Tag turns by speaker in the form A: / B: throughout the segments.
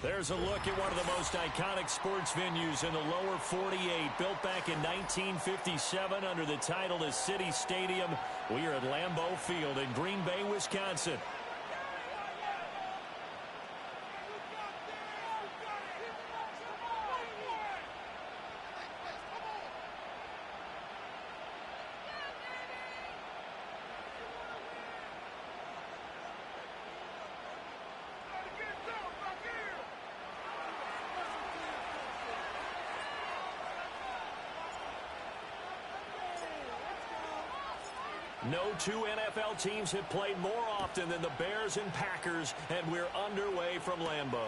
A: There's a look at one of the most iconic sports venues in the lower 48, built back in 1957 under the title of City Stadium. We are at Lambeau Field in Green Bay, Wisconsin. No two NFL teams have played more often than the Bears and Packers, and we're underway from Lambeau.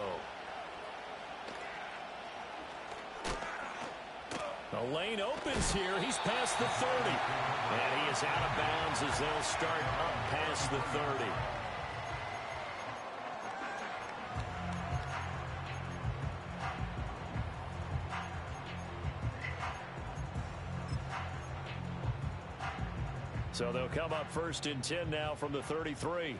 A: The lane opens here. He's past the 30. And he is out of bounds as they'll start up past the 30. So they'll come up 1st and 10 now from the 33.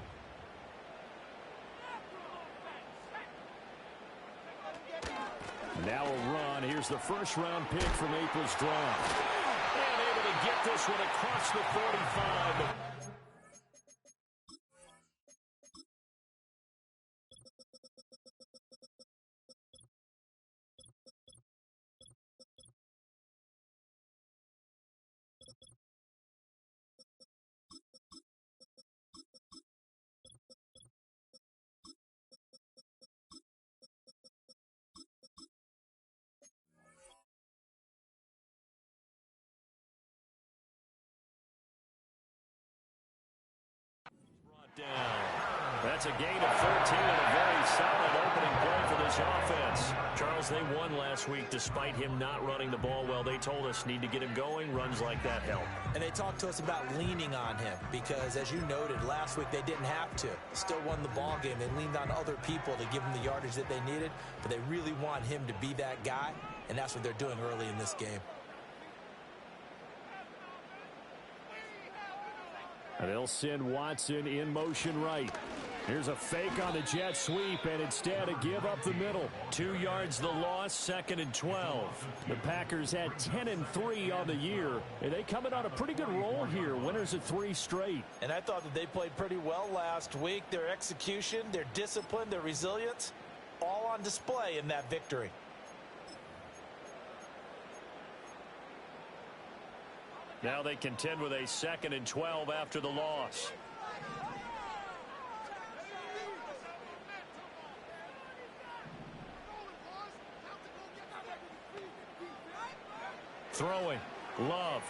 A: Now a run. Here's the first-round pick from April's draft. And able to get this one across the 45. That's a gain of 13 and a very solid opening play for this offense. Charles, they won last week despite him not running the ball well. They told us need to get him going. Runs like that help.
B: And they talked to us about leaning on him because, as you noted, last week they didn't have to. Still won the ball game. They leaned on other people to give them the yardage that they needed, but they really want him to be that guy, and that's what they're doing early in this game.
A: They'll send Watson in motion right. Here's a fake on the jet sweep, and instead a give up the middle. 2 yards the loss, 2nd and 12. The Packers had 10-3 on the year, and they come in on a pretty good roll here. Winners of 3 straight.
B: And I thought that they played pretty well last week. Their execution, their discipline, their resilience, all on display in that victory.
A: Now they contend with a 2nd and 12 after the loss. Throwing. Love.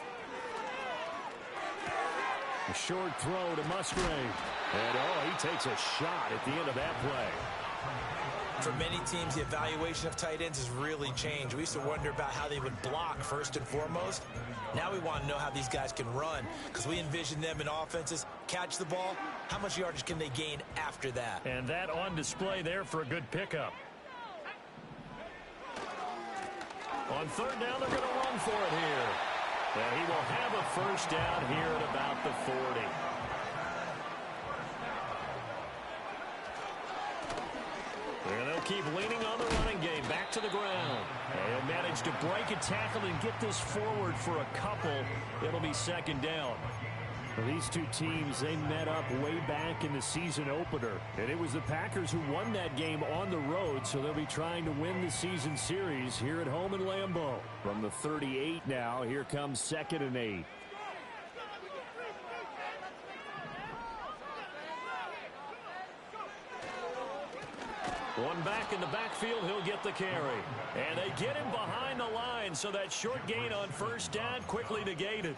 A: A short throw to Musgrave. And, he takes a shot at the end of that play.
B: For many teams, the evaluation of tight ends has really changed. We used to wonder about how they would block first and foremost. Now we want to know how these guys can run because we envision them in offenses. Catch the ball. How much yardage can they gain after that?
A: And that on display there for a good pickup. On 3rd down, they're going to run for it here. And he will have a 1st down here at about the 40. And they'll keep leaning on the running game. Back to the ground. They'll manage to break a tackle and get this forward for a couple. It'll be 2nd down. Well, these two teams, they met up way back in the season opener. And it was the Packers who won that game on the road, so they'll be trying to win the season series here at home in Lambeau. From the 38 now, here comes 2nd and 8. One back in the backfield, he'll get the carry. And they get him behind the line, so that short gain on 1st down quickly negated.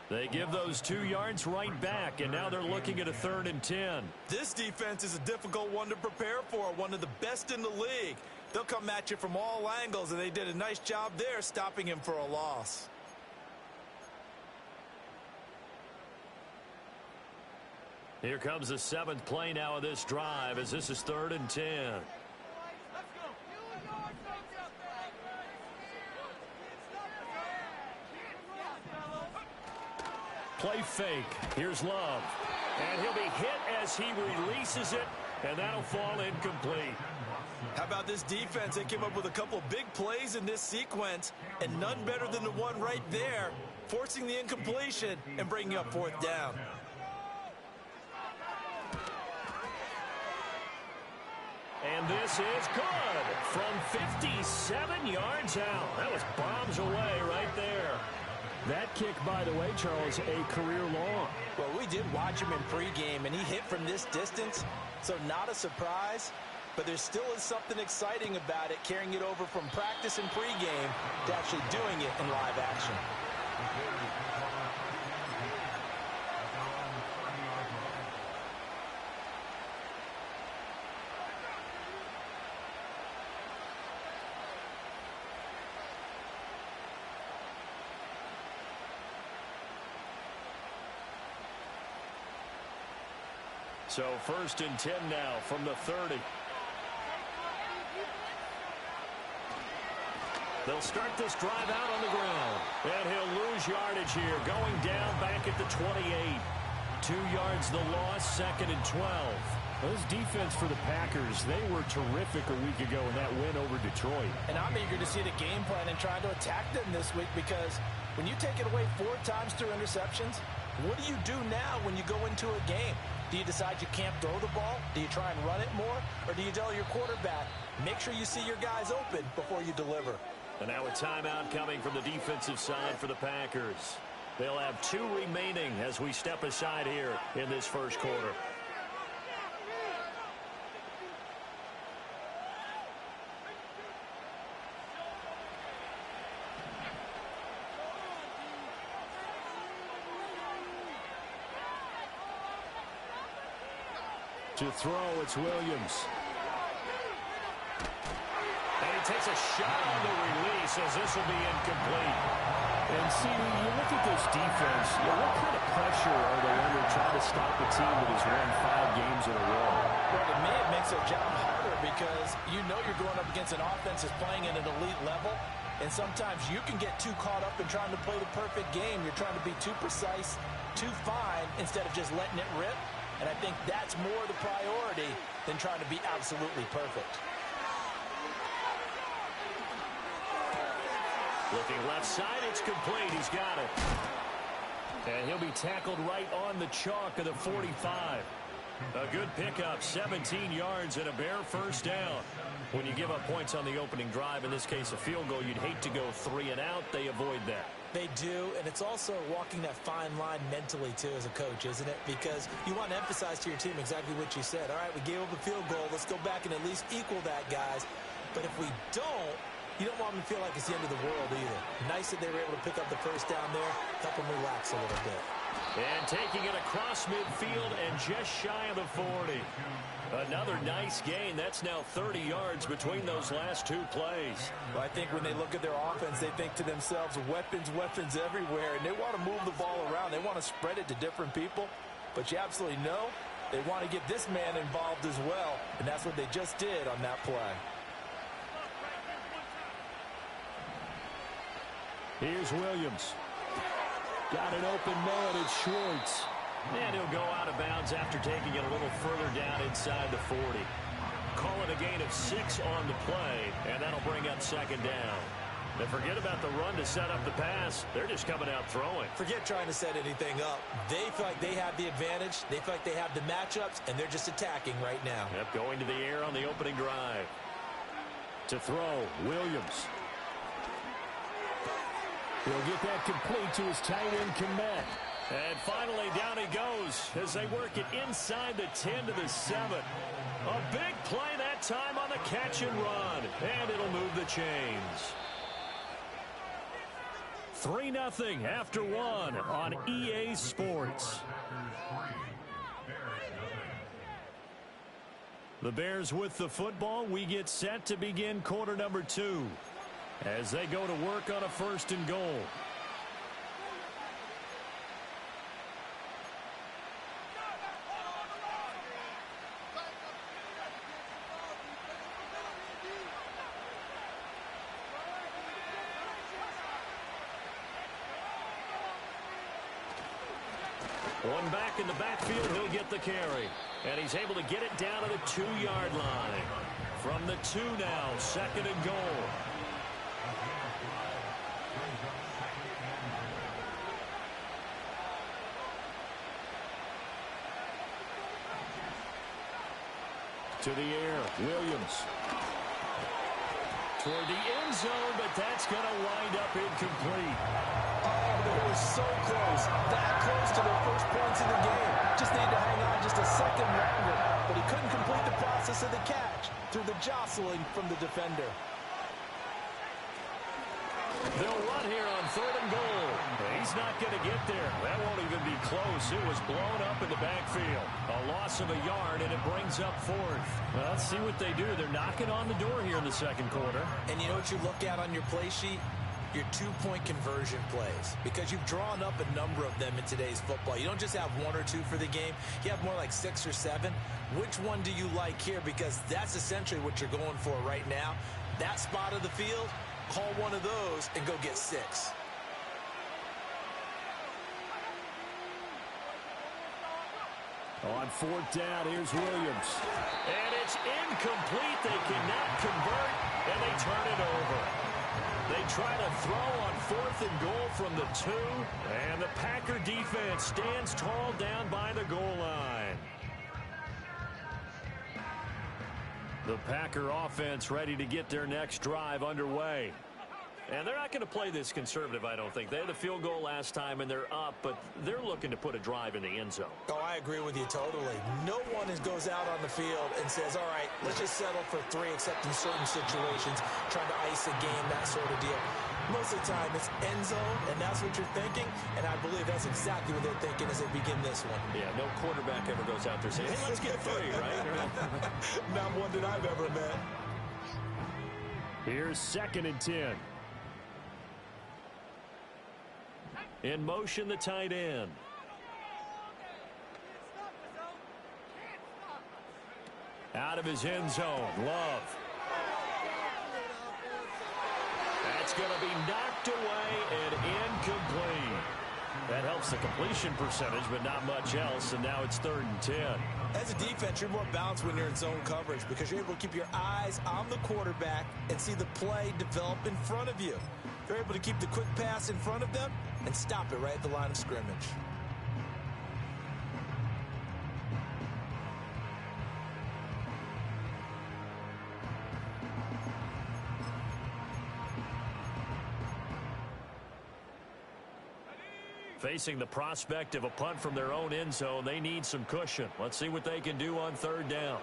A: They give those 2 yards right back, and now they're looking at a 3rd and 10.
B: This defense is a difficult one to prepare for, one of the best in the league. They'll come at you from all angles, and they did a nice job there stopping him for a loss.
A: Here comes the 7th play now of this drive as this is 3rd and 10. Play fake. Here's Love. And he'll be hit as he releases it, and that'll fall incomplete.
B: How about this defense? They came up with a couple big plays in this sequence, and none better than the one right there, forcing the incompletion and bringing up fourth down.
A: And this is good from 57 yards out. That was bombs away right there. That kick, by the way, Charles, a career long.
B: Well, we did watch him in pregame, and he hit from this distance, so not a surprise. But there still is something exciting about it, carrying it over from practice and pregame to actually doing it in live action.
A: So 1st and 10 now from the 30. They'll start this drive out on the ground. And he'll lose yardage here, going down back at the 28. 2 yards the loss, 2nd and 12.
C: Those defense for the Packers, they were terrific a week ago in that win over Detroit.
B: And I'm eager to see the game plan and try to attack them this week, because when you take it away 4 times through interceptions, what do you do now when you go into a game? Do you decide you can't throw the ball? Do you try and run it more? Or do you tell your quarterback, make sure you see your guys open before you deliver?
A: And now a timeout coming from the defensive side for the Packers. They'll have 2 remaining as we step aside here in this first quarter.
C: To throw, it's Williams.
A: And he takes a shot on the release as this will be incomplete.
C: And see, when you look at this defense, what kind of pressure are they under trying to stop a team that has won 5 games in a row?
B: Well, to me, it makes their job harder, because you know you're going up against an offense that's playing at an elite level. And sometimes you can get too caught up in trying to play the perfect game. You're trying to be too precise, too fine, instead of just letting it rip. And I think that's more the priority than trying to be absolutely perfect.
A: Looking left side, it's complete. He's got it. And he'll be tackled right on the chalk of the 45. A good pickup, 17 yards and a bare first down. When you give up points on the opening drive, in this case a field goal, you'd hate to go 3 and out. They avoid that.
B: They do, and it's also walking that fine line mentally, too, as a coach, isn't it? Because you want to emphasize to your team exactly what you said. All right, we gave up a field goal. Let's go back and at least equal that, guys. But if we don't, you don't want them to feel like it's the end of the world either. Nice that they were able to pick up the first down there, help them relax a little bit.
A: And taking it across midfield and just shy of the 40. Another nice gain. That's now 30 yards between those last 2 plays.
B: Well, I think when they look at their offense, they think to themselves, weapons, weapons everywhere. And they want to move the ball around. They want to spread it to different people. But you absolutely know they want to get this man involved as well. And that's what they just did on that play.
C: Here's Williams. Got an open man. It's Schwartz.
A: And he'll go out of bounds after taking it a little further down inside the 40. Call it a gain of 6 on the play, and that'll bring up 2nd down. And forget about the run to set up the pass. They're just coming out throwing.
B: Forget trying to set anything up. They feel like they have the advantage. They feel like they have the matchups, and they're just attacking right now.
A: Yep, going to the air on the opening drive.
C: To throw, Williams. He'll get that complete to his tight end, Komet.
A: And finally, down he goes as they work it inside the 10 to the 7. A big play that time on the catch and run. And it'll move the chains. 3-0 after 1 on EA Sports. The Bears with the football. We get set to begin quarter number 2 as they go to work on a 1st and goal. One back in the backfield, he'll get the carry. And he's able to get it down to the 2-yard line. From the 2 now, 2nd and goal. To the air, Williams. Toward the end zone, but that's going to wind up incomplete.
B: Oh, they were so close. That close to their first points in the game. Just needed to hang on just a second longer, but he couldn't complete the process of the catch through the jostling from the defender.
A: They'll run here on 3rd and goal. He's not going to get there. That won't even be close. It was blown up in the backfield. A loss of a yard, and it brings up 4th. Well, let's see what they do. They're knocking on the door here in the 2nd quarter.
B: And you know what you look at on your play sheet? Your 2-point conversion plays, because you've drawn up a number of them in today's football. You don't just have 1 or 2 for the game. You have more like 6 or 7. Which one do you like here? Because that's essentially what you're going for right now. That spot of the field, call one of those and go get 6.
A: On 4th down, here's Williams. And it's incomplete. They cannot convert, and they turn it over. They try to throw on 4th and goal from the 2, and the Packer defense stands tall down by the goal line. The Packer offense ready to get their next drive underway. And they're not going to play this conservative, I don't think. They had the field goal last time, and they're up, but they're looking to put a drive in the end zone.
B: Oh, I agree with you totally. No one goes out on the field and says, all right, let's just settle for 3, except in certain situations, trying to ice a game, that sort of deal. Most of the time, it's end zone, and that's what you're thinking, and I believe that's exactly what they're thinking as they begin this one.
A: Yeah, no quarterback ever goes out there saying, hey, let's get 3, right?
B: Not one that I've ever met.
A: Here's 2nd and 10. In motion, the tight end. Out of his end zone, Love. That's going to be knocked away and incomplete. That helps the completion percentage, but not much else, and now it's 3rd and 10.
B: As a defense, you're more balanced when you're in zone coverage because you're able to keep your eyes on the quarterback and see the play develop in front of you. They're able to keep the quick pass in front of them and stop it right at the line of scrimmage.
A: Facing the prospect of a punt from their own end zone, they need some cushion. Let's see what they can do on 3rd down.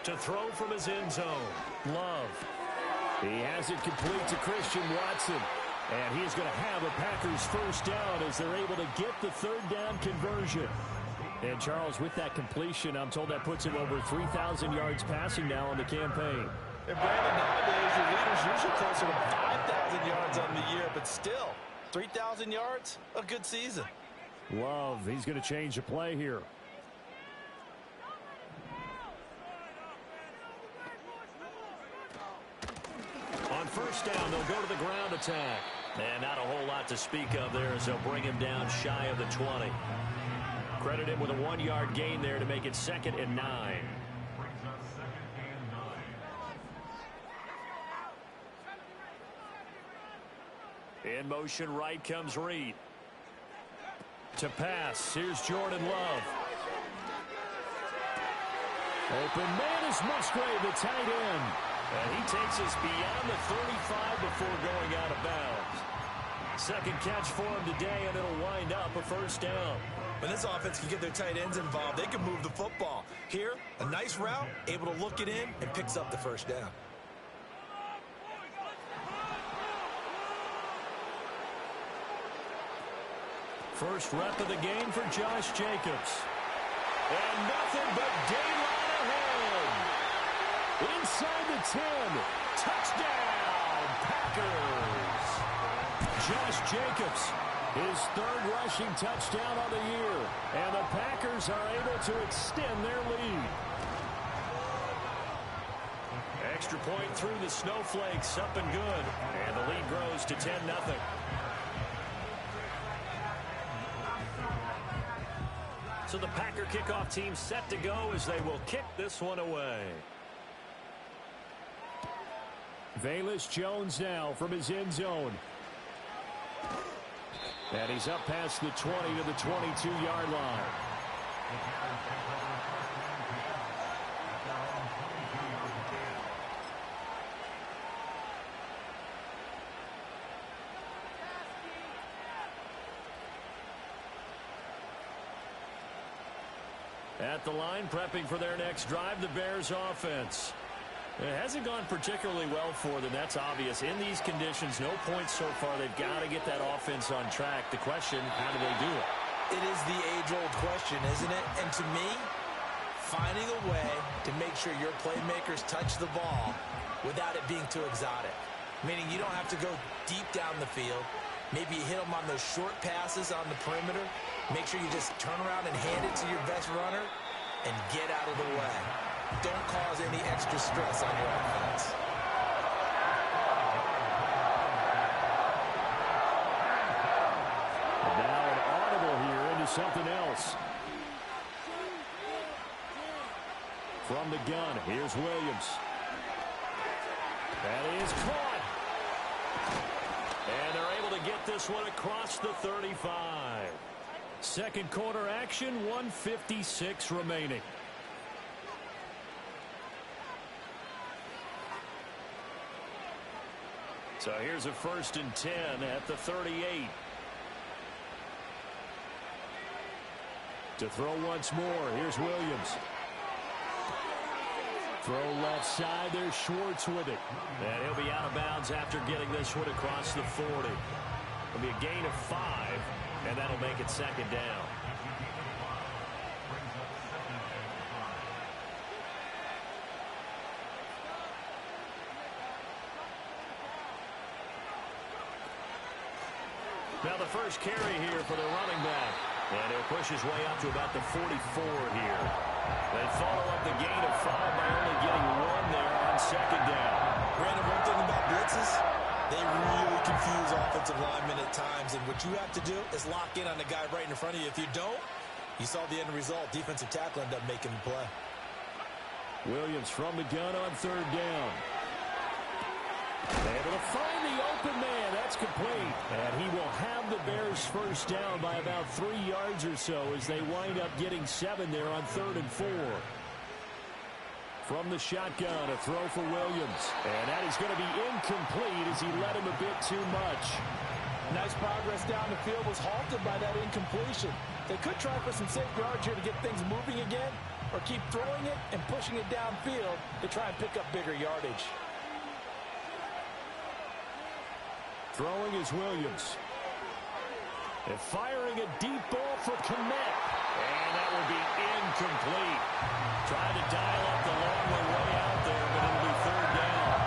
A: To throw from his end zone, Love. He has it complete to Christian Watson. And he's going to have a Packers 1st down as they're able to get the 3rd down conversion. And, Charles, with that completion, I'm told that puts him over 3,000 yards passing now on the campaign.
B: And, Brandon, nowadays, your leader's usually closer to 5,000 yards on the year, but still, 3,000 yards, a good season.
A: Love, he's going to change the play here. On 1st down, they'll go to the ground attack. And not a whole lot to speak of there as they'll bring him down shy of the 20. Credit him with a 1-yard gain there to make it 2nd and 9. In motion, right comes Reed. To pass, here's Jordan Love. Open man is Musgrave, the tight end. And he takes us beyond the 35 before going out of bounds. 2nd catch for him today, and it'll wind up a 1st down.
B: When this offense can get their tight ends involved, they can move the football. Here, a nice route, able to look it in, and picks up the 1st down.
A: First rep of the game for Josh Jacobs. And nothing but daylight ahead. Inside the 10. Touchdown, Packers. Josh Jacobs, his 3rd rushing touchdown of the year. And the Packers are able to extend their lead. Extra point through the snowflakes, up and good. And the lead grows to 10-0. So the Packer kickoff team set to go as they will kick this one away.
C: Velus Jones now from his end zone. And he's up past the 20 to the 22-yard line.
A: At the line, prepping for their next drive, the Bears offense. It hasn't gone particularly well for them. That's obvious. In these conditions, no points so far. They've got to get that offense on track. The question, how do they do it?
B: It is the age-old question, isn't it? And to me, finding a way to make sure your playmakers touch the ball without it being too exotic. Meaning you don't have to go deep down the field. Maybe you hit them on those short passes on the perimeter. Make sure you just turn around and hand it to your best runner and get out of the way. Don't cause any extra stress on your offense.
C: Now an audible here into something else. From the gun, here's Williams. That is caught.
A: And they're able to get this one across the 35. Second quarter action, 1:56 remaining. So here's a 1st and 10 at the 38.
C: To throw once more, here's Williams. Throw left side, there's Schwartz with it.
A: And he'll be out of bounds after getting this one across the 40. It'll be a gain of 5, and that'll make it 2nd down. Now the first carry here for the running back. And he'll push his way up to about the 44 here. They follow up the gain of 5 by only getting 1 there on 2nd down.
B: Brandon, one thing about blitzes, they really confuse offensive linemen at times. And what you have to do is lock in on the guy right in front of you. If you don't, you saw the end result. Defensive tackle ended up making the play.
C: Williams from the gun on 3rd down. Able to find the open man. That's complete. And he will have the Bears first down by about 3 yards or so as they wind up getting 7 there on 3rd and 4. From the shotgun, a throw for Williams. And that is going to be incomplete as he led him a bit too much.
D: Nice progress down the field was halted by that incompletion. They could try for some safe yards here to get things moving again, or keep throwing it and pushing it downfield to try and pick up bigger yardage.
C: Throwing is Williams. And firing a deep ball for Kmet.
A: And that will be incomplete. Trying to dial up the long way out there, but it'll be 3rd down.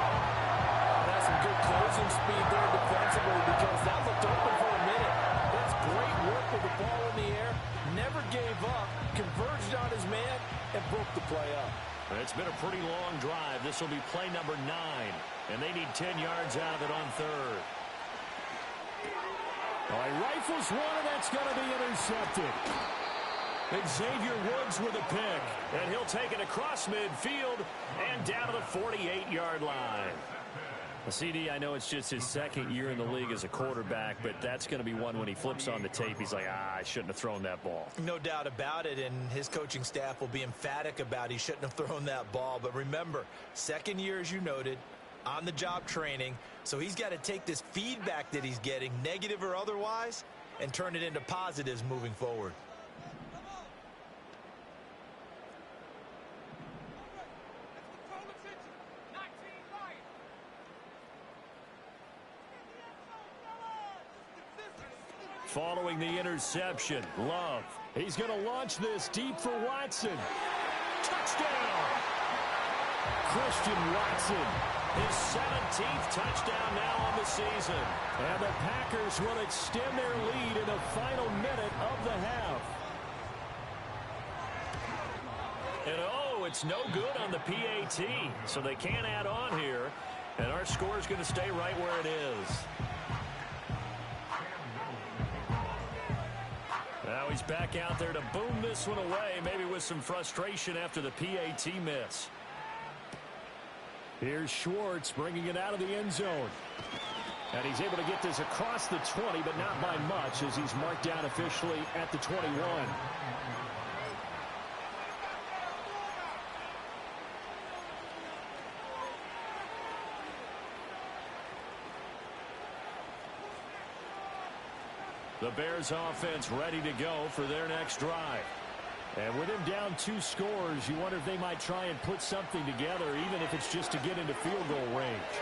D: That's some good closing speed there defensively because that looked open for a minute. That's great work with the ball in the air. Never gave up, converged on his man, and broke the play up.
A: It's been a pretty long drive. This will be play number 9. And they need 10 yards out of it on 3rd.
C: All right, rifles one, and that's going to be intercepted.
A: Xavier Woods with a pick. And he'll take it across midfield and down to the 48-yard line. CD, I know it's just his 2nd year in the league as a quarterback, but that's going to be one when he flips on the tape. He's like, I shouldn't have thrown that ball.
B: No doubt about it, and his coaching staff will be emphatic about he shouldn't have thrown that ball. But remember, 2nd year, as you noted, on-the-job training, so he's got to take this feedback that he's getting, negative or otherwise, and turn it into positives moving forward.
A: Following the interception, Love.
C: He's going to launch this deep for Watson.
A: Touchdown!
C: Christian Watson.
A: His 17th touchdown now on the season.
C: And the Packers will extend their lead in the final minute of the half.
A: And oh, it's no good on the PAT, so they can't add on here. And our score is going to stay right where it is. Now he's back out there to boom this one away, maybe with some frustration after the PAT miss.
C: Here's Schwartz bringing it out of the end zone. And he's able to get this across the 20, but not by much, as he's marked down officially at the 21.
A: The Bears offense ready to go for their next drive.
C: And with him down 2 scores, you wonder if they might try and put something together, even if it's just to get into field goal range.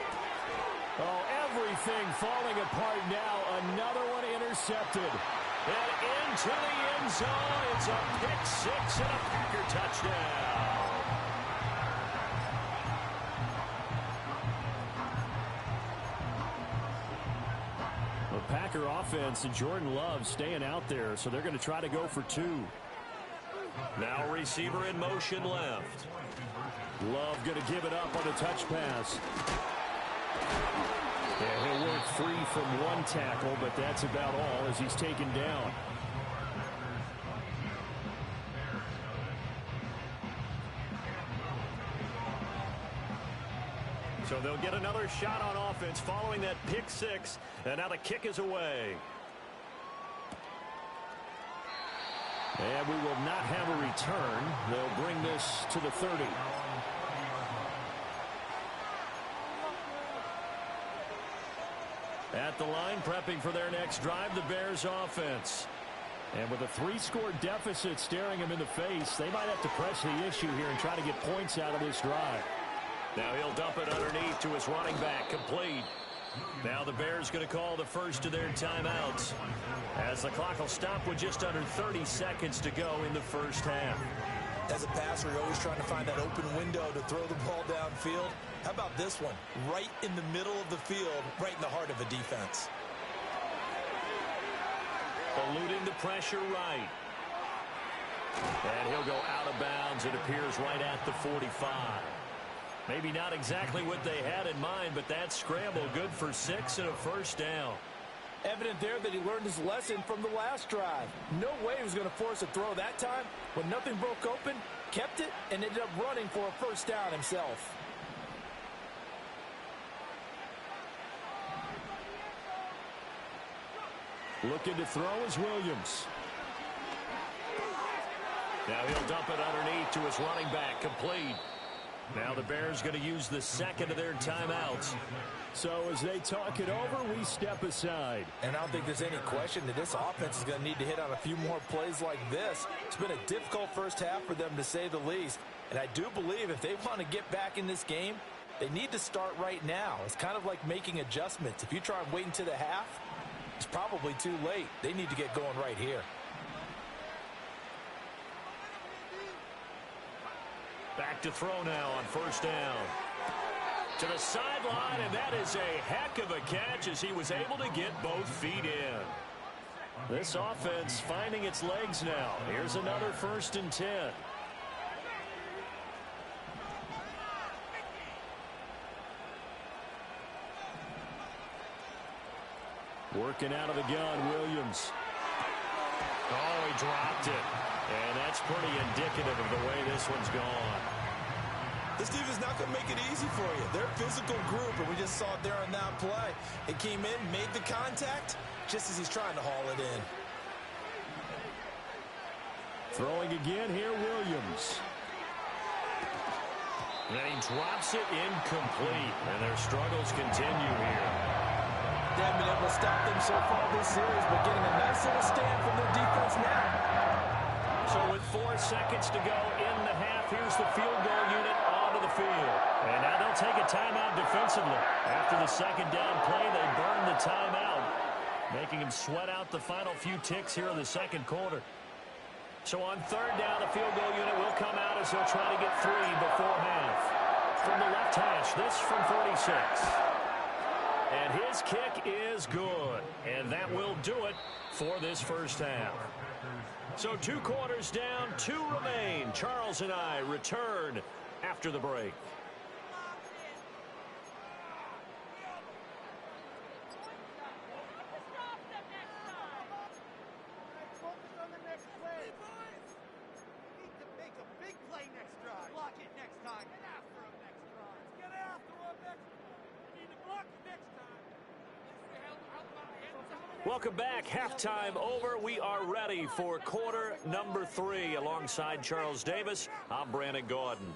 C: Oh, everything falling apart now. Another one intercepted.
A: And into the end zone. It's a pick 6 and a Packer touchdown.
C: The Packer offense and Jordan Love staying out there, so they're going to try to go for 2.
A: Now receiver in motion left.
C: Love going to give it up on a touch pass. Yeah, he'll work free from 1 tackle, but that's about all as he's taken down.
A: So they'll get another shot on offense following that pick 6, and now the kick is away.
C: And we will not have a return. They'll bring this to the 30.
A: At the line, prepping for their next drive, the Bears offense.
C: And with a 3-score deficit staring them in the face, they might have to press the issue here and try to get points out of this drive.
A: Now he'll dump it underneath to his running back, complete. Now the Bears going to call the first of their timeouts, as the clock will stop with just under 30 seconds to go in the first half.
B: As a passer, you're always trying to find that open window to throw the ball downfield. How about this one? Right in the middle of the field, right in the heart of a defense.
A: Eluding the pressure right. And he'll go out of bounds, it appears, right at the 45. Maybe not exactly what they had in mind, but that scramble good for 6 and a first down.
D: Evident there that he learned his lesson from the last drive. No way he was going to force a throw that time. When nothing broke open, kept it, and ended up running for a first down himself.
C: Looking to throw is Williams.
A: Now he'll dump it underneath to his running back, complete. Now the Bears going to use the second of their timeouts.
C: So as they talk it over, we step aside.
D: And I don't think there's any question that this offense is going to need to hit on a few more plays like this. It's been a difficult first half for them, to say the least. And I do believe if they want to get back in this game, they need to start right now. It's kind of like making adjustments. If you try and wait until the half, it's probably too late. They need to get going right here.
A: Back to throw now on first down. To the sideline, and that is a heck of a catch as he was able to get both feet in. This offense finding its legs now. Here's another 1st and 10.
C: Working out of the gun, Williams.
A: Oh, he dropped it. And that's pretty indicative of the way this one's gone.
B: This defense is not going to make it easy for you. They're a physical group, and we just saw it there on that play. It came in, made the contact, just as he's trying to haul it in.
C: Throwing again here, Williams.
A: And he drops it incomplete, and their struggles continue here.
D: They haven't been able to stop them so far this series, but getting a nice little stand from their defense now.
A: So with 4 seconds to go in the half, here's the field goal unit onto the field. And now they'll take a timeout defensively. After the second down play, they burn the timeout, making him sweat out the final few ticks here in the second quarter. So on 3rd down, the field goal unit will come out as he'll try to get 3 before half. From the left hash, this from 46. And his kick is good. And that will do it for this first half. So 2 quarters down, 2 remain. Charles and I return after the break.
E: Focus on the next
A: Welcome back. Halftime over. We are ready for quarter number 3. Alongside Charles Davis, I'm Brandon Gordon.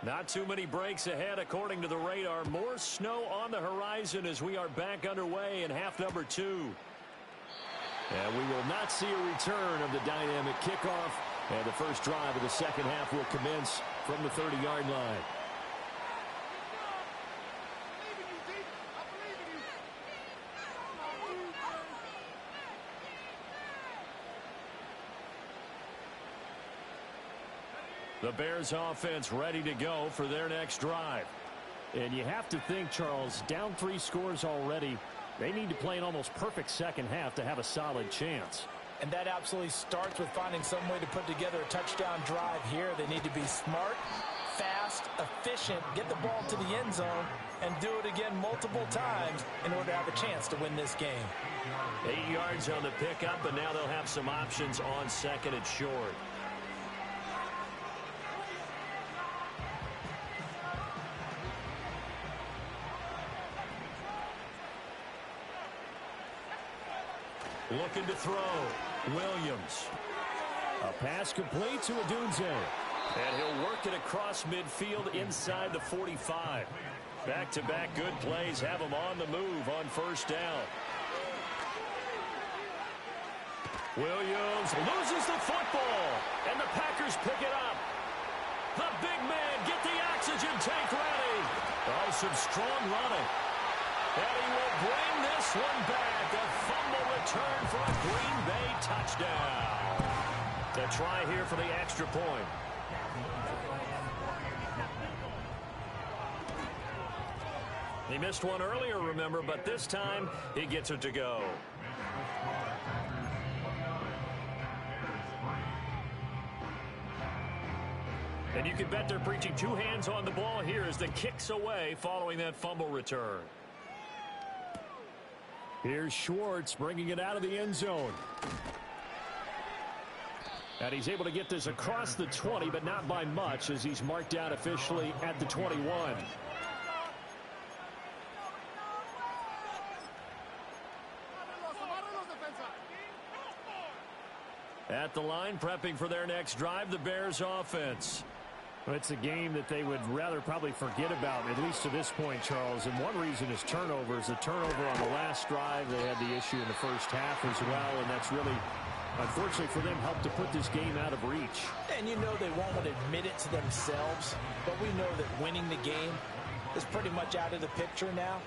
A: Not too many breaks ahead according to the radar. More snow on the horizon as we are back underway in half number 2. And we will not see a return of the dynamic kickoff. And the first drive of the second half will commence from the 30-yard line. The Bears offense ready to go for their next drive. And you have to think, Charles, down 3 scores already. They need to play an almost perfect second half to have a solid chance.
B: And that absolutely starts with finding some way to put together a touchdown drive here. They need to be smart, fast, efficient, get the ball to the end zone, and do it again multiple times in order to have a chance to win this game.
A: 8 yards on the pickup, and now they'll have some options on second and short. Looking to throw. Williams. A pass complete to Adunze. And he'll work it across midfield inside the 45. Back-to-back good plays have him on the move on first down. Williams loses the football. And the Packers pick it up. The big man, get the oxygen tank ready. Oh, some strong running. And he will bring this one back. A fumble return for a Green Bay touchdown. The try here for the extra point. He missed one earlier, remember, but this time he gets it to go. And you can bet they're preaching 2 hands on the ball here as the kick's away following that fumble return. Here's Schwartz bringing it out of the end zone. And he's able to get this across the 20, but not by much as he's marked out officially at the 21. At the line, prepping for their next drive, the Bears offense.
C: Well, it's a game that they would rather probably forget about, at least to this point, Charles. And one reason is turnovers. The turnover on the last drive, they had the issue in the first half as well. And that's really, unfortunately for them, helped to put this game out of reach.
B: And you know they won't admit it to themselves, but we know that winning the game is pretty much out of the picture now.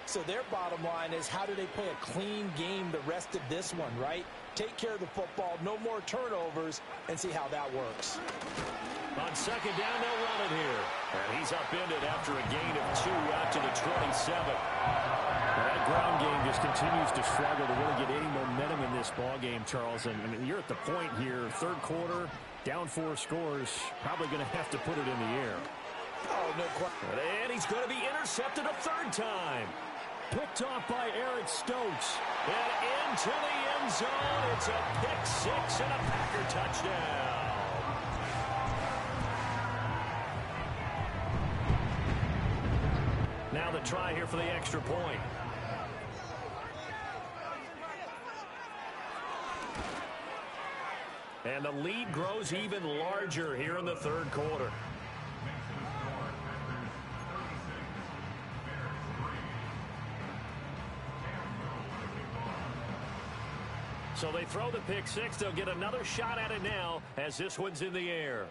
B: So their bottom line is, how do they play a clean game the rest of this one, right? Take care of the football, no more turnovers, and see how that works.
A: On second down, they'll run it here. And he's upended after a gain of 2 out to the 27.
C: That ground game just continues to struggle to really get any momentum in this ball game, Charles. And I mean, you're at the point here, third quarter, down 4 scores, probably going to have to put it in the air.
B: Oh, no question.
A: And he's going to be intercepted a 3rd time.
C: Picked off by Eric Stokes.
A: And into the end zone. It's a pick 6 and a Packer touchdown. Now the try here for the extra point. And the lead grows even larger here in the 3rd quarter. So they throw the pick 6. They'll get another shot at it now as this one's in the air.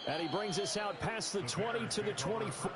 A: And he brings us out past the 20 to the 24.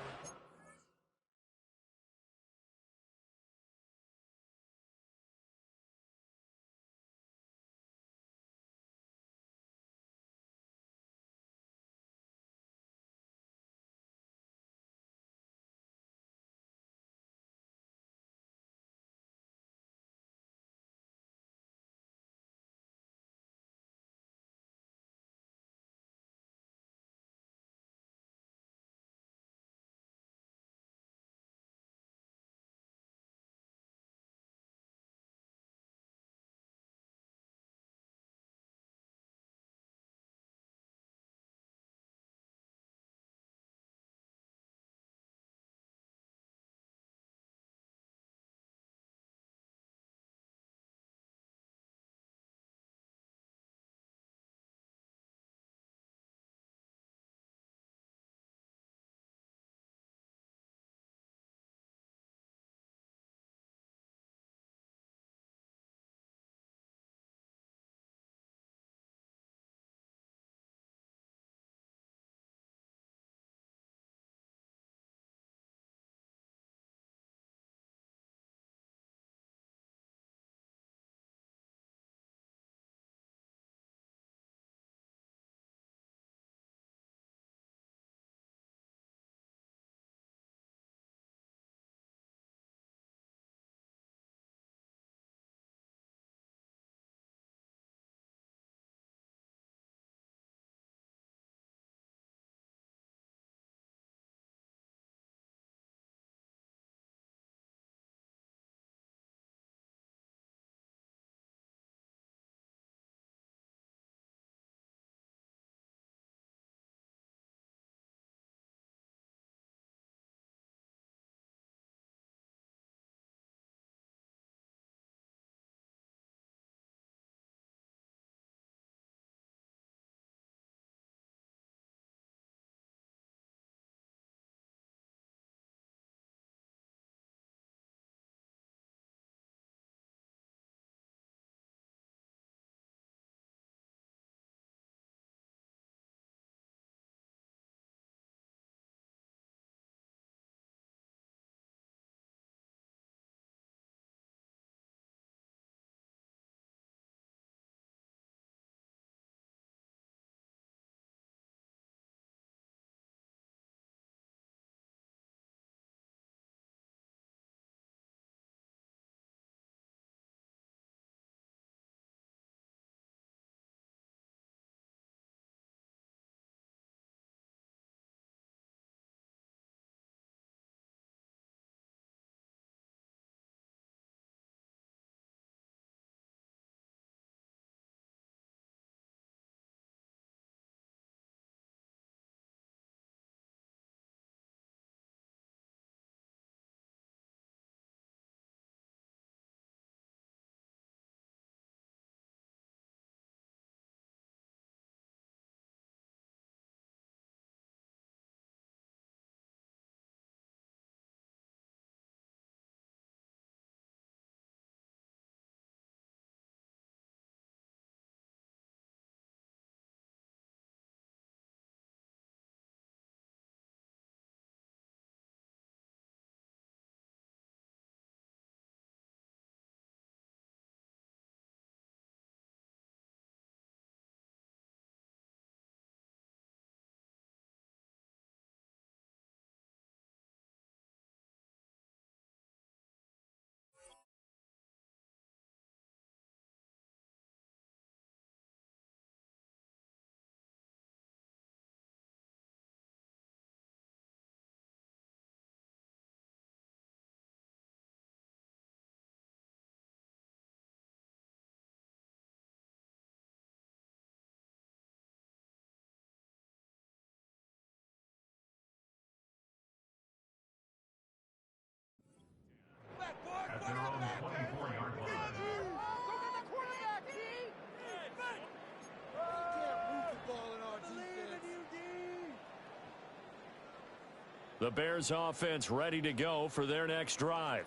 A: The Bears offense ready to go for their next drive.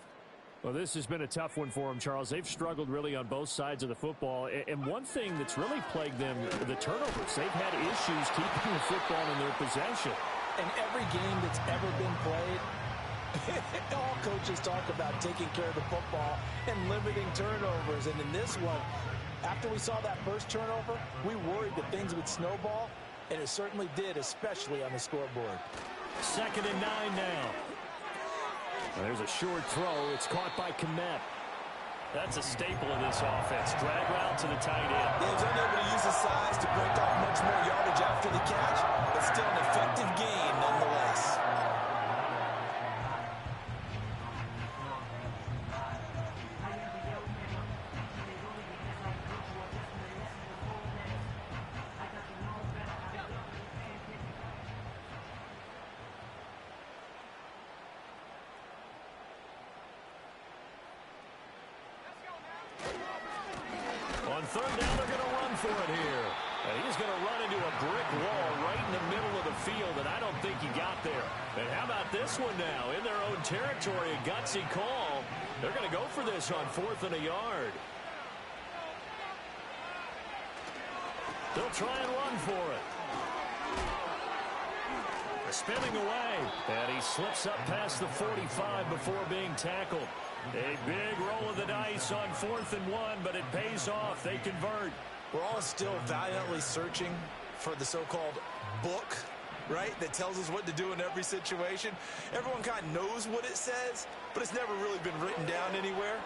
C: Well, this has been a tough one for them, Charles. They've struggled really on both sides of the football. And one thing that's really plagued them, the turnovers. They've had issues keeping the football in their possession.
D: In every game that's ever been played, all coaches talk about taking care of the football and limiting turnovers. And in this one, after we saw that first turnover, we worried that things would snowball, and it certainly did, especially on the scoreboard.
A: 2nd and 9 now.
C: There's a short throw. It's caught by Kmet.
A: That's a staple in this offense. Drag route to the tight end.
B: Yeah, he's unable to use his size to break off much more yardage after the catch, but still an effective gain nonetheless.
A: On 3rd down, they're going to run for it here. And he's going to run into a brick wall right in the middle of the field, and I don't think he got there. And how about this one now? In their own territory, a gutsy call. They're going to go for this on 4th and a yard. They'll try and run for it. Spinning away, and he slips up past the 45 before being tackled. A big roll of the dice on 4th and 1, but it pays off. They convert.
B: We're all still valiantly searching for the so-called book, right, that tells us what to do in every situation. Everyone kind of knows what it says, but it's never really been written down anywhere.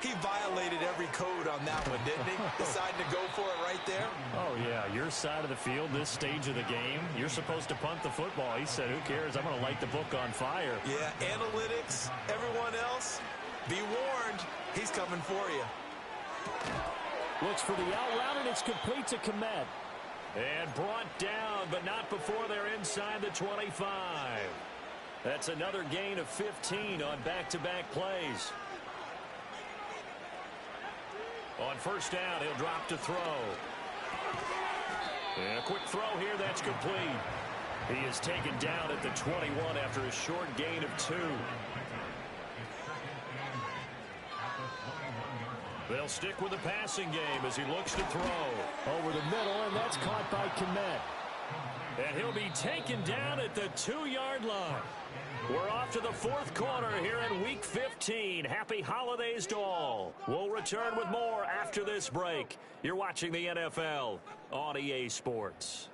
B: He violated every code on that one, didn't he? Deciding to go for it right there.
A: Oh, yeah, your side of the field, this stage of the game, you're supposed to punt the football. He said, who cares? I'm going to light the book on fire.
B: Yeah, analytics, everyone else, be warned, he's coming for you.
C: Looks for the out route, and it's complete to Kmet.
A: And brought down, but not before they're inside the 25. That's another gain of 15 on back-to-back plays. On 1st down, he'll drop to throw. And a quick throw here, that's complete. He is taken down at the 21 after a short gain of 2. They'll stick with the passing game as he looks to throw.
C: Over the middle, and that's caught by Kmet.
A: And he'll be taken down at the 2-yard line. We're off to the 4th quarter here in Week 15. Happy holidays to all. We'll return with more after this break. You're watching the NFL on EA Sports.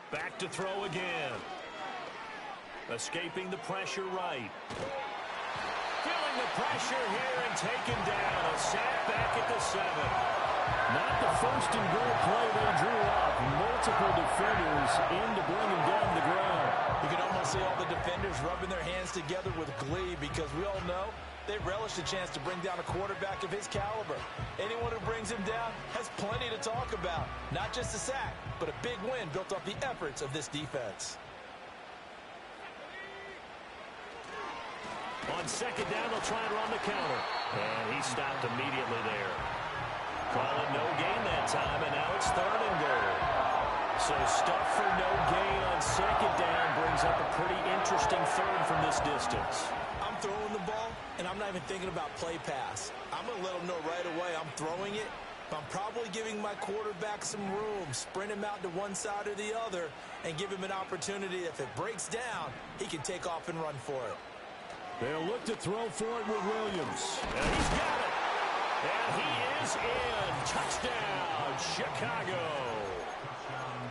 A: Back to throw again. Escaping the pressure right. Feeling the pressure here and taken down. A sack back at the 7.
C: Not the first and goal play they drew up. Multiple defenders in to bring him down the ground.
D: You can almost see all the defenders rubbing their hands together with glee because we all know they relish the chance to bring down a quarterback of his caliber. Anyone who brings him down has plenty to talk about. Not just a sack, but a big win built off the efforts of this defense.
A: On 2nd down, they'll try and run the counter. And he stopped immediately there. Calling no gain that time, and now it's 3rd and goal. So stuff for no gain on 2nd down brings up a pretty interesting 3rd from this distance.
B: I'm throwing the ball, and I'm not even thinking about play pass. I'm going to let him know right away I'm throwing it, but I'm probably giving my quarterback some room, sprint him out to one side or the other, and give him an opportunity. If it breaks down, he can take off and run for it.
C: They'll look to throw for it with Williams.
A: And he's got it. And he is in. Touchdown, Chicago.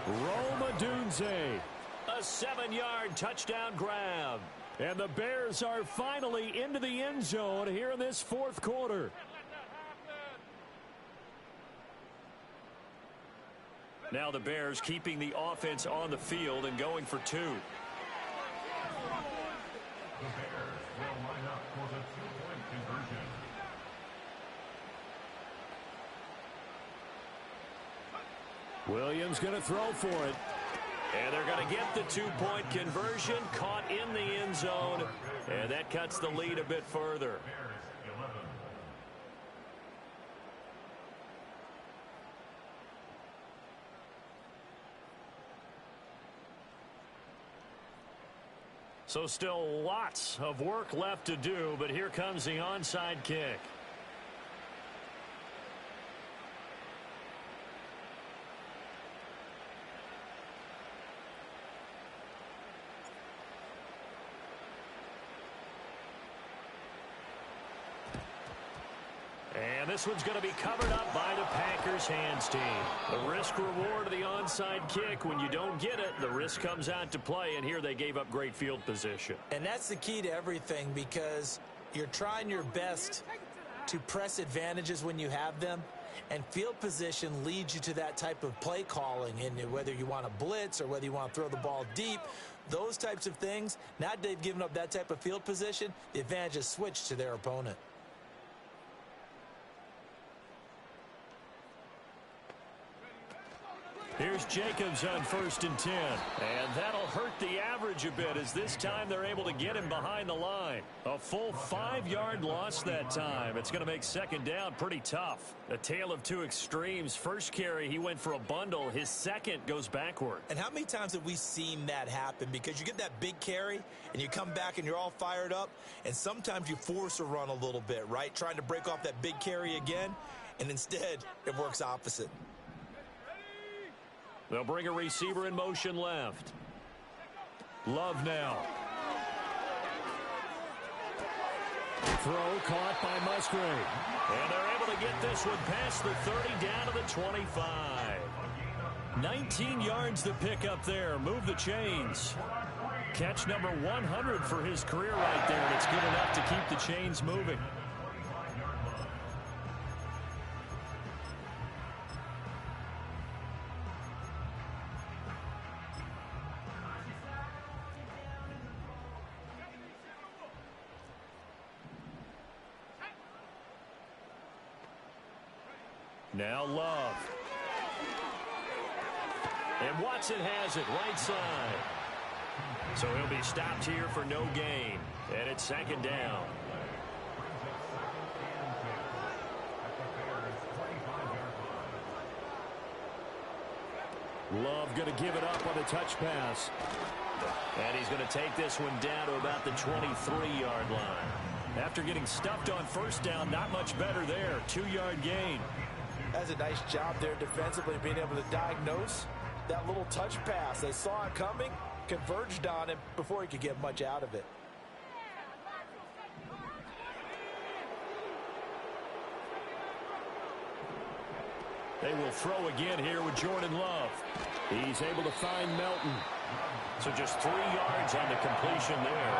C: Rome Odunze.
A: A 7-yard touchdown grab.
C: And the Bears are finally into the end zone here in this 4th quarter.
A: Now the Bears keeping the offense on the field and going for 2.
E: The Bears will line up for the 2
C: Williams going to throw for it.
A: And they're going to get the two-point conversion, caught in the end zone, and that cuts the lead a bit further. So still lots of work left to do, but here comes the onside kick. And this one's going to be covered up by the Packers hands team. The risk reward of the onside kick. When you don't get it, the risk comes out to play, and here they gave up great field position.
B: And that's the key to everything, because you're trying your best to press advantages when you have them, and field position leads you to that type of play calling. And whether you want to blitz or whether you want to throw the ball deep, those types of things, now that they've given up that type of field position, the advantage is switched to their opponent.
C: Here's Jacobs on 1st and 10.
A: And that'll hurt the average a bit, as this time they're able to get him behind the line. A full 5-yard loss that time. It's going to make second down pretty tough. A tale of two extremes. First carry, he went for a bundle. His second goes backward.
B: And how many times have we seen that happen? Because you get that big carry, and you come back and you're all fired up, and sometimes you force a run a little bit, right? Trying to break off that big carry again, and instead it works opposite.
A: They'll bring a receiver in motion left.
C: Love now. Throw caught by Musgrave.
A: And they're able to get this one past the 30 down to the 25.
C: 19 yards to pick up there. Move the chains. Catch number 100 for his career right there, and it's good enough to keep the chains moving. Now Love.
A: And Watson has it right side. So he'll be stopped here for no gain. And it's second down.
C: Love going to give it up on a touch pass.
A: And he's going to take this one down to about the 23-yard line.
C: After getting stuffed on first down, not much better there. 2-yard gain.
D: That's a nice job there defensively, being able to diagnose that little touch pass. They saw it coming, converged on him before he could get much out of it.
C: They will throw again here with Jordan Love. He's able to find Melton.
A: So just 3 yards on the completion there.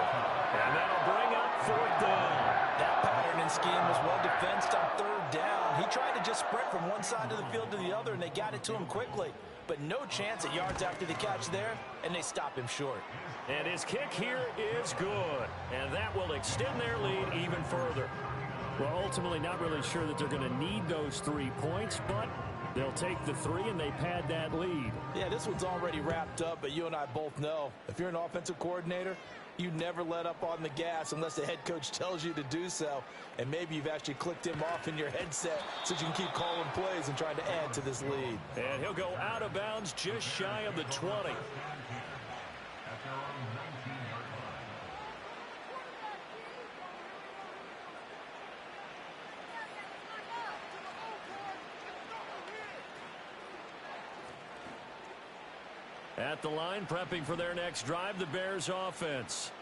A: And that'll bring up 4th down.
D: That pattern and scheme was well defensed on 3rd down. He tried to just sprint from one side of the field to the other, and they got it to him quickly. But no chance at yards after the catch there, and they stop him short.
A: And his kick here is good. And that will extend their lead even further.
C: Well, ultimately not really sure that they're going to need those 3 points, but they'll take the 3 and they pad that lead.
D: Yeah, this one's already wrapped up, but you and I both know if you're an offensive coordinator, you never let up on the gas unless the head coach tells you to do so. And maybe you've actually clicked him off in your headset so you can keep calling plays and trying to add to this lead.
A: And he'll go out of bounds just shy of the 20. At the line, prepping for their next drive, the Bears offense.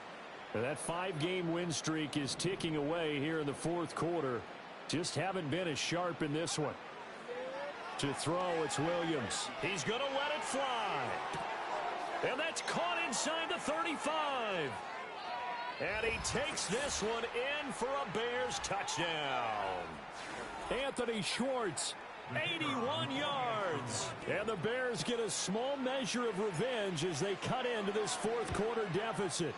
C: That 5-game win streak is ticking away here in the 4th quarter. Just haven't been as sharp in this one. To throw, it's Williams.
A: He's going to let it fly. And that's caught inside the 35. And he takes this one in for a Bears touchdown.
C: Anthony Schwartz.
A: 81 yards.
C: And the Bears get a small measure of revenge as they cut into this 4th quarter deficit.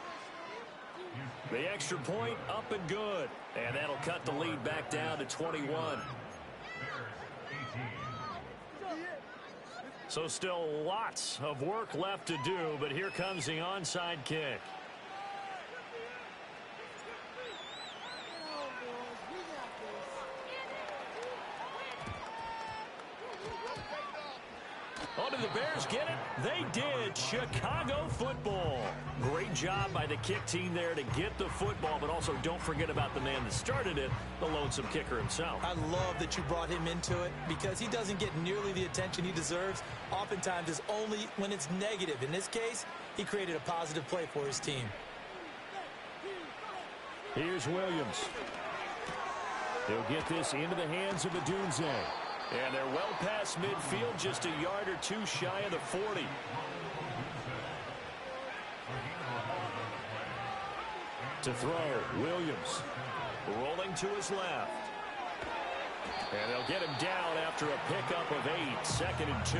A: The extra point up and good. And that'll cut the lead back down to 21. So still lots of work left to do, but here comes the onside kick. Oh, did the Bears get it? They did. Chicago football. Great job by the kick team there to get the football, but also don't forget about the man that started it, the lonesome kicker himself.
B: I love that you brought him into it because he doesn't get nearly the attention he deserves. Oftentimes it's only when it's negative. In this case, he created a positive play for his team.
C: Here's Williams. He'll get this into the hands of Adunze.
A: And they're well past midfield, just a yard or two shy of the 40.
C: To throw, Williams.
A: Rolling to his left. And they'll get him down after a pickup of 8, 2nd and 2.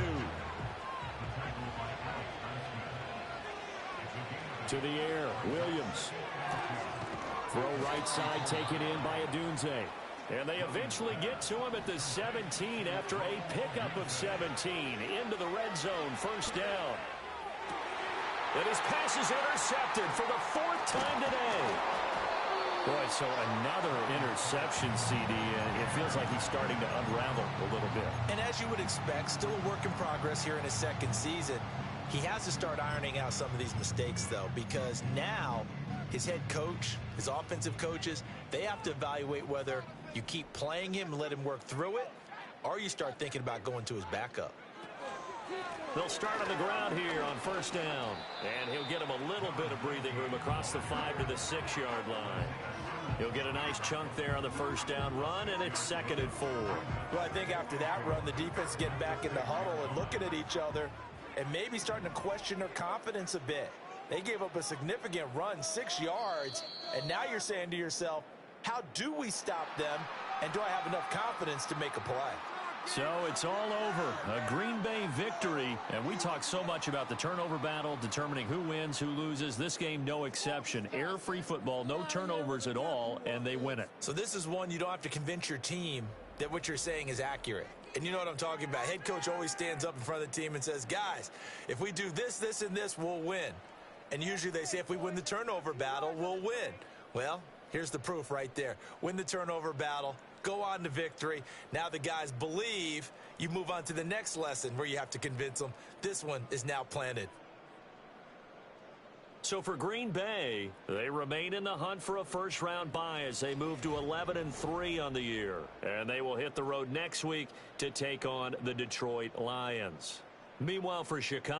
C: To the air, Williams. Throw right side, taken in by Adunze.
A: And they eventually get to him at the 17 after a pickup of 17 into the red zone, first down. And his pass is intercepted for the 4th time today.
C: Boy, so another interception, CD, and it feels like he's starting to unravel a little bit.
B: And as you would expect, still a work in progress here in his 2nd season. He has to start ironing out some of these mistakes, though, because now his head coach, his offensive coaches, they have to evaluate whether you keep playing him and let him work through it, or you start thinking about going to his backup.
A: They'll start on the ground here on first down. And he'll get him a little bit of breathing room across the 5 to the 6-yard line. He'll get a nice chunk there on the first down run, and it's 2nd and 4.
B: Well, I think after that run, the defense getting back in the huddle and looking at each other and maybe starting to question their confidence a bit. They gave up a significant run, 6 yards, and now you're saying to yourself, how do we stop them, and do I have enough confidence to make a play?
C: So it's all over. A Green Bay victory. And we talk so much about the turnover battle, determining who wins, who loses. This game, no exception. Error-free football, no turnovers at all, and they win it.
B: So this is one you don't have to convince your team that what you're saying is accurate. And you know what I'm talking about. Head coach always stands up in front of the team and says, guys, if we do this, this, and this, we'll win. And usually they say if we win the turnover battle, we'll win. Well, here's the proof right there. Win the turnover battle, go on to victory. Now the guys believe. You move on to the next lesson where you have to convince them. This one is now planted.
A: So for Green Bay, they remain in the hunt for a first-round bye as they move to 11-3 on the year. And they will hit the road next week to take on the Detroit Lions. Meanwhile, for Chicago,